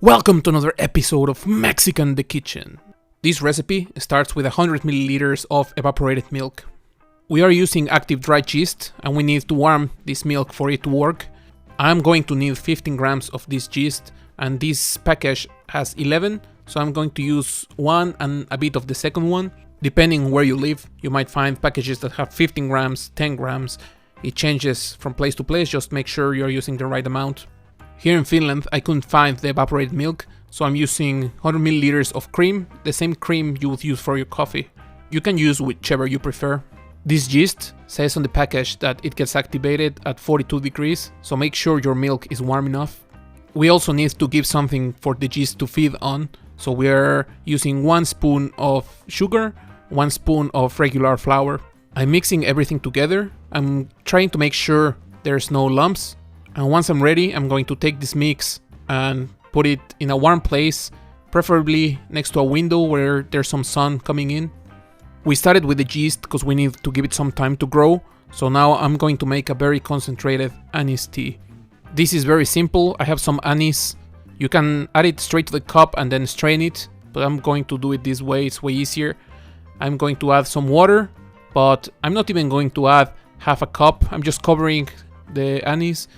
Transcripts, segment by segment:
Welcome to another episode of Mexican the Kitchen. This recipe starts with 100 milliliters of evaporated milk. We are using active dry yeast and we need to warm this milk for it to work. I'm going to need 15 grams of this yeast and this package has 11, so I'm going to use one and a bit of the second one. Depending on where you live, you might find packages that have 15 grams, 10 grams. It changes from place to place, just make sure you're using the right amount. Here in Finland, I couldn't find the evaporated milk, so I'm using 100 milliliters of cream, the same cream you would use for your coffee. You can use whichever you prefer. This yeast says on the package that it gets activated at 42 degrees, so make sure your milk is warm enough. We also need to give something for the yeast to feed on, so we're using 1 spoon of sugar, 1 spoon of regular flour. I'm mixing everything together. I'm trying to make sure there's no lumps. And once I'm ready, I'm going to take this mix and put it in a warm place, preferably next to a window where there's some sun coming in. We started with the yeast because we need to give it some time to grow, so now I'm going to make a very concentrated anise tea. This is very simple. I have some anise. You can add it straight to the cup and then strain it, but I'm going to do it this way, it's way easier. I'm going to add some water, but I'm not even going to add half a cup. I'm just covering the anise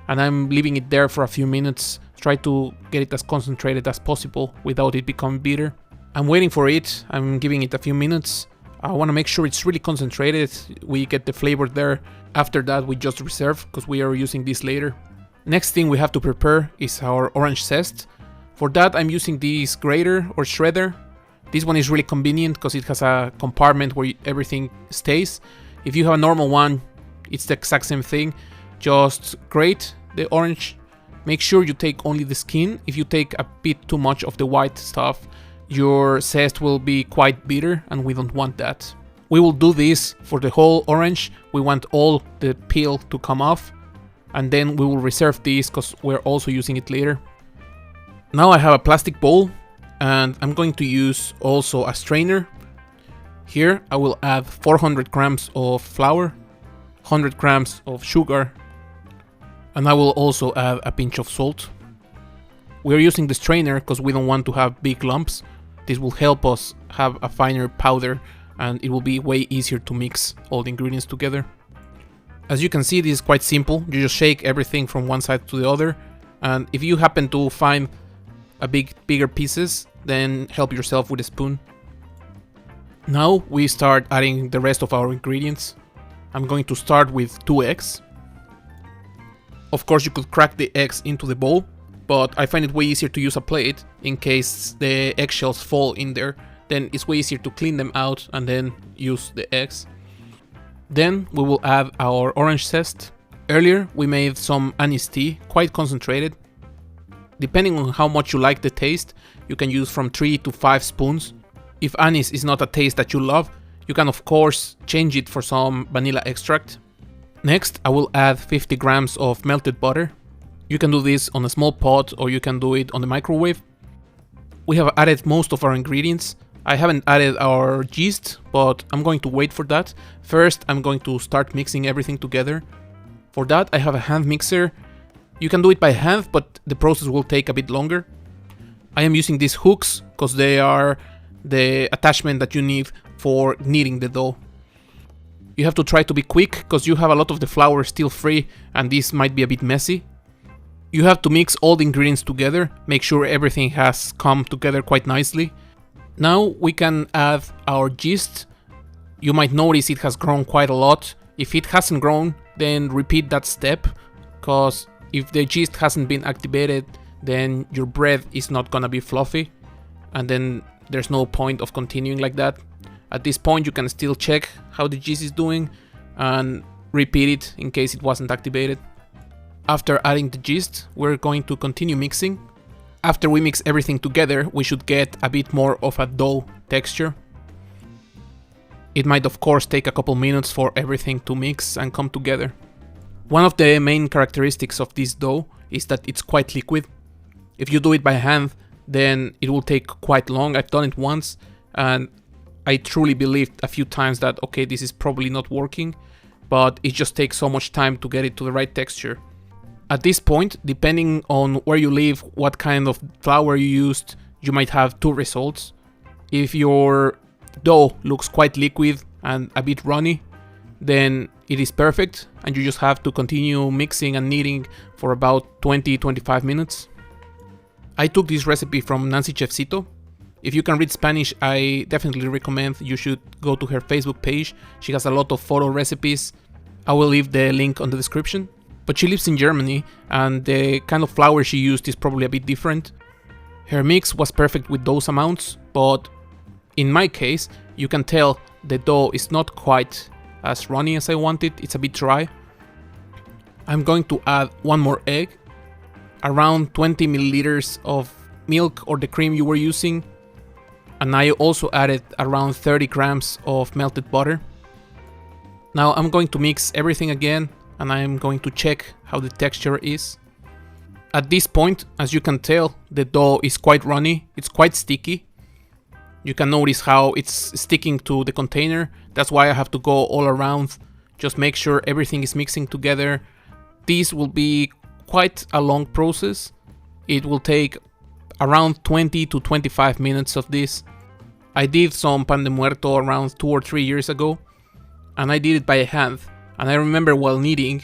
and I'm leaving it there for a few minutes. Try to get it as concentrated as possible without it becoming bitter. I'm waiting for it. I'm giving it a few minutes. I want to make sure it's really concentrated. We get the flavor there. After that, we just reserve because we are using this later. Next thing we have to prepare is our orange zest. For that, I'm using this grater or shredder. This one is really convenient because it has a compartment where everything stays. If you have a normal one, it's the exact same thing. Just grate the orange. Make sure you take only the skin. If you take a bit too much of the white stuff, your zest will be quite bitter and we don't want that. We will do this for the whole orange. We want all the peel to come off and then we will reserve this because we're also using it later. Now I have a plastic bowl and I'm going to use also a strainer. Here I will add 400 grams of flour, 100 grams of sugar, and I will also add a pinch of salt. We're using the strainer because we don't want to have big lumps. This will help us have a finer powder and it will be way easier to mix all the ingredients together. As you can see, this is quite simple. You just shake everything from one side to the other, and if you happen to find bigger pieces, then help yourself with a spoon. Now we start adding the rest of our ingredients. I'm going to start with 2 eggs. Of course, you could crack the eggs into the bowl, but I find it way easier to use a plate in case the eggshells fall in there. Then it's way easier to clean them out and then use the eggs. Then we will add our orange zest. Earlier we made some anise tea, quite concentrated. Depending on how much you like the taste, you can use from 3 to 5 spoons. If anise is not a taste that you love, you can of course change it for some vanilla extract. Next, I will add 50 grams of melted butter. You can do this on a small pot or you can do it on the microwave. We have added most of our ingredients. I haven't added our yeast, but I'm going to wait for that. First, I'm going to start mixing everything together. For that, I have a hand mixer. You can do it by hand, but the process will take a bit longer. I am using these hooks because they are the attachment that you need for kneading the dough. You have to try to be quick because you have a lot of the flour still free and this might be a bit messy. You have to mix all the ingredients together, make sure everything has come together quite nicely. Now we can add our yeast. You might notice it has grown quite a lot. If it hasn't grown, then repeat that step, because if the yeast hasn't been activated, then your bread is not gonna be fluffy and then there's no point of continuing like that. At this point you can still check how the yeast is doing and repeat it in case it wasn't activated. After adding the yeast, we're going to continue mixing. After we mix everything together, we should get a bit more of a dough texture. It might of course take a couple minutes for everything to mix and come together. One of the main characteristics of this dough is that it's quite liquid. If you do it by hand, then it will take quite long. I've done it once and I truly believed a few times that, okay, this is probably not working, but it just takes so much time to get it to the right texture. At this point, depending on where you live, what kind of flour you used, you might have two results. If your dough looks quite liquid and a bit runny, then it is perfect and you just have to continue mixing and kneading for about 20-25 minutes. I took this recipe from Nancy Chefcito. If you can read Spanish, I definitely recommend you should go to her Facebook page. She has a lot of photo recipes. I will leave the link on the description. But she lives in Germany and the kind of flour she used is probably a bit different. Her mix was perfect with those amounts, but in my case, you can tell the dough is not quite as runny as I wanted. It's a bit dry. I'm going to add one more egg, around 20 milliliters of milk or the cream you were using, and I also added around 30 grams of melted butter. Now I'm going to mix everything again and I'm going to check how the texture is. At this point, as you can tell, the dough is quite runny, it's quite sticky. You can notice how it's sticking to the container. That's why I have to go all around, just make sure everything is mixing together. This will be quite a long process. It will take around 20 to 25 minutes of this. I did some Pan de Muerto around 2 or 3 years ago, and I did it by hand. And I remember while kneading,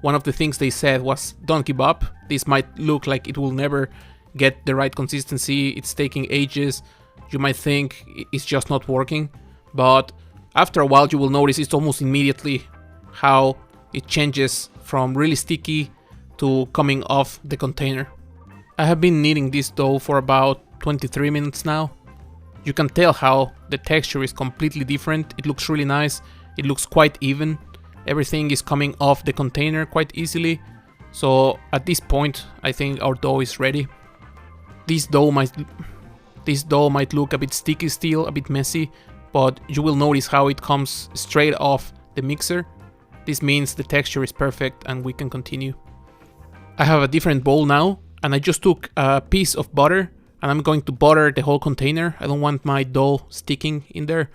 one of the things they said was, don't give up. This might look like it will never get the right consistency, it's taking ages. You might think it's just not working, but after a while you will notice it's almost immediately how it changes from really sticky to coming off the container. I have been kneading this dough for about 23 minutes now. You can tell how the texture is completely different. It looks really nice. It looks quite even. Everything is coming off the container quite easily. So at this point, I think our dough is ready. This dough might look a bit sticky still, a bit messy, but you will notice how it comes straight off the mixer. This means the texture is perfect and we can continue. I have a different bowl now, and I just took a piece of butter and I'm going to butter the whole container. I don't want my dough sticking in there.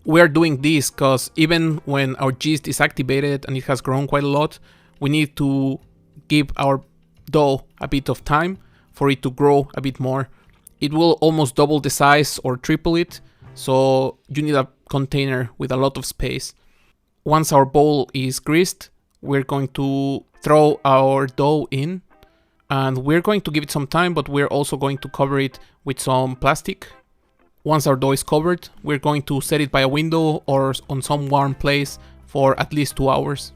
We're doing this because even when our yeast is activated and it has grown quite a lot, we need to give our dough a bit of time for it to grow a bit more. It will almost double the size or triple it, so you need a container with a lot of space. Once our bowl is greased, we're going to throw our dough in, and we're going to give it some time, but we're also going to cover it with some plastic. Once our dough is covered, we're going to set it by a window or on some warm place for at least 2 hours.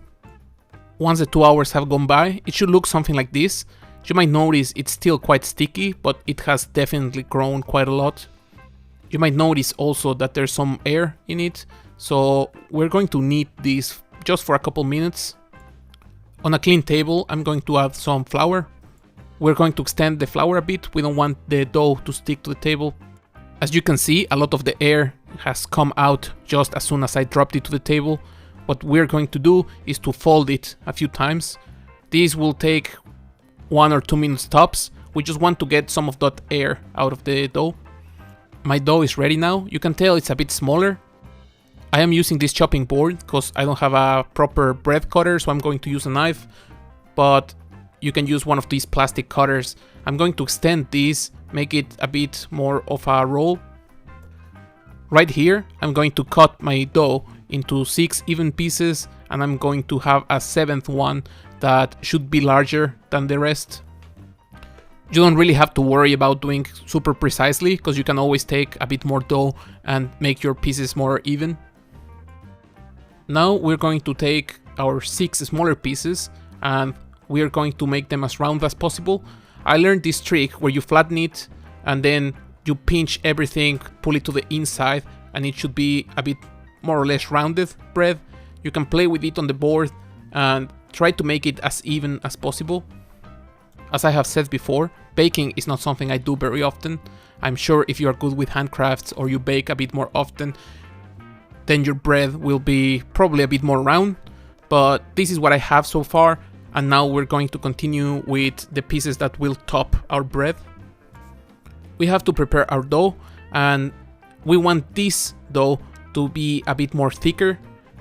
Once the 2 hours have gone by, it should look something like this. You might notice it's still quite sticky, but it has definitely grown quite a lot. You might notice also that there's some air in it, so we're going to knead this just for a couple minutes. On a clean table, I'm going to add some flour. We're going to extend the flour a bit. We don't want the dough to stick to the table. As you can see, a lot of the air has come out just as soon as I dropped it to the table. What we're going to do is to fold it a few times. This will take 1 or 2 minutes tops. We just want to get some of that air out of the dough. My dough is ready now. You can tell it's a bit smaller. I am using this chopping board because I don't have a proper bread cutter, so I'm going to use a knife. But you can use one of these plastic cutters. I'm going to extend this, make it a bit more of a roll. Right here, I'm going to cut my dough into 6 even pieces, and I'm going to have a 7th one that should be larger than the rest. You don't really have to worry about doing super precisely, because you can always take a bit more dough and make your pieces more even. Now we're going to take our 6 smaller pieces and we're going to make them as round as possible. I learned this trick where you flatten it and then you pinch everything, pull it to the inside, and it should be a bit more or less rounded bread. You can play with it on the board and try to make it as even as possible. As I have said before, baking is not something I do very often. I'm sure if you are good with handcrafts or you bake a bit more often, then your bread will be probably a bit more round. But this is what I have so far, and now we're going to continue with the pieces that will top our bread. We have to prepare our dough, and we want this dough to be a bit more thicker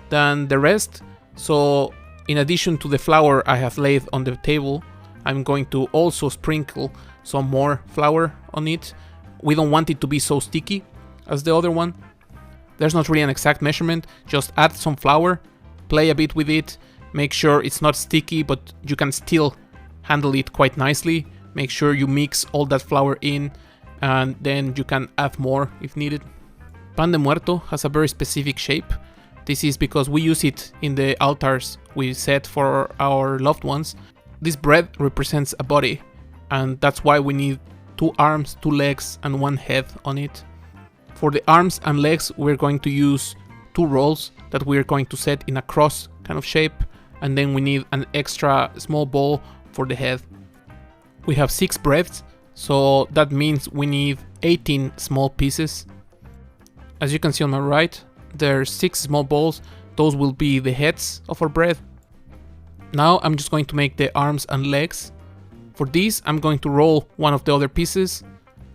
than the rest. So In addition to the flour I have laid on the table, I'm going to also sprinkle some more flour on it. We don't want it to be so sticky as the other one. There's not really an exact measurement, just add some flour, play a bit with it, make sure it's not sticky but you can still handle it quite nicely. Make sure you mix all that flour in and then you can add more if needed. Pan de Muerto has a very specific shape. This is because we use it in the altars we set for our loved ones. This bread represents a body, and that's why we need 2 arms, 2 legs, and 1 head on it. For the arms and legs, we're going to use 2 rolls that we're going to set in a cross kind of shape, and then we need an extra small ball for the head. We have 6 breads, so that means we need 18 small pieces. As you can see on my right, there are 6 small balls. Those will be the heads of our bread. Now I'm just going to make the arms and legs. For these, I'm going to roll one of the other pieces,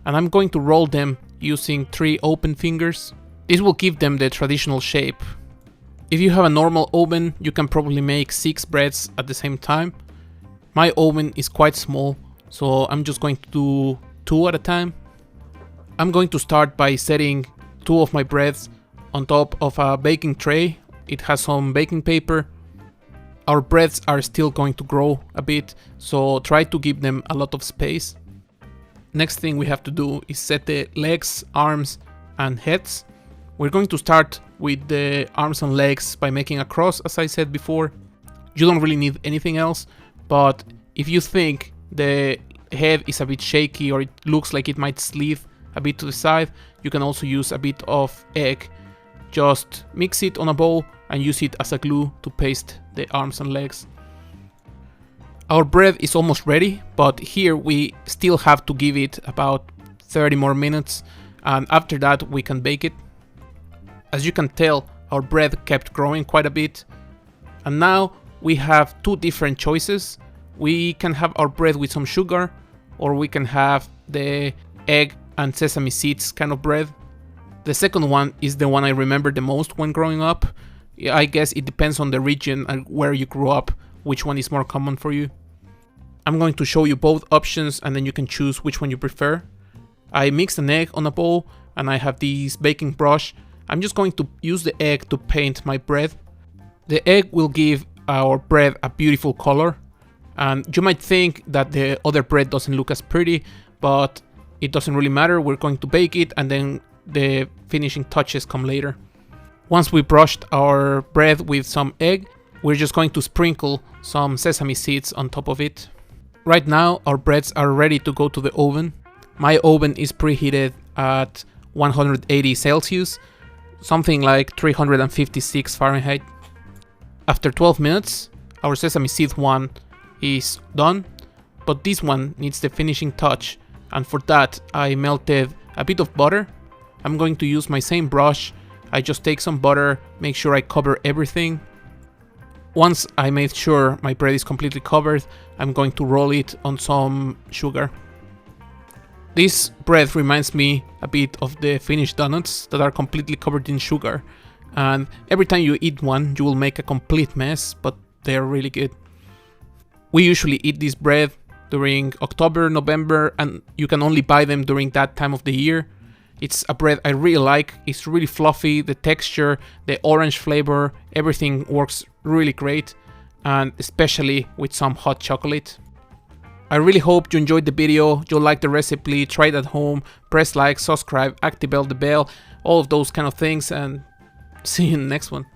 and I'm going to roll them using 3 open fingers. This will give them the traditional shape. If you have a normal oven, you can probably make 6 breads at the same time. My oven is quite small, so I'm just going to do 2 at a time. I'm going to start by setting 2 of my breads on top of a baking tray. It has some baking paper. Our breads are still going to grow a bit, so try to give them a lot of space. Next thing we have to do is set the legs, arms, and heads. We're going to start with the arms and legs by making a cross, as I said before. You don't really need anything else, but if you think the head is a bit shaky or it looks like it might slide a bit to the side, you can also use a bit of egg. Just mix it on a bowl and use it as a glue to paste the arms and legs. Our bread is almost ready, but here we still have to give it about 30 more minutes, and after that we can bake it. As you can tell, our bread kept growing quite a bit, and now we have 2 different choices. We can have our bread with some sugar, or we can have the egg and sesame seeds kind of bread. The second one is the one I remember the most when growing up. I guess it depends on the region and where you grew up, which one is more common for you. I'm going to show you both options and then you can choose which one you prefer. I mixed an egg on a bowl and I have this baking brush. I'm just going to use the egg to paint my bread. The egg will give our bread a beautiful color, and you might think that the other bread doesn't look as pretty, but it doesn't really matter. We're going to bake it and then the finishing touches come later. Once we brushed our bread with some egg, we're just going to sprinkle some sesame seeds on top of it. Right now our breads are ready to go to the oven. My oven is preheated at 180 Celsius, something like 356 Fahrenheit. After 12 minutes, our sesame seed one is done, but this one needs the finishing touch, and for that I melted a bit of butter. I'm going to use my same brush. I just take some butter, make sure I cover everything. Once I made sure my bread is completely covered, I'm going to roll it on some sugar. This bread reminds me a bit of the Finnish donuts that are completely covered in sugar. And every time you eat one, you will make a complete mess, but they are really good. We usually eat this bread during October, November, and you can only buy them during that time of the year. It's a bread I really like. It's really fluffy, the texture, the orange flavor, everything works really great, and especially with some hot chocolate. I really hope you enjoyed the video, you'll like the recipe, try it at home, press like, subscribe, activate the bell, all of those kind of things, and see you in the next one.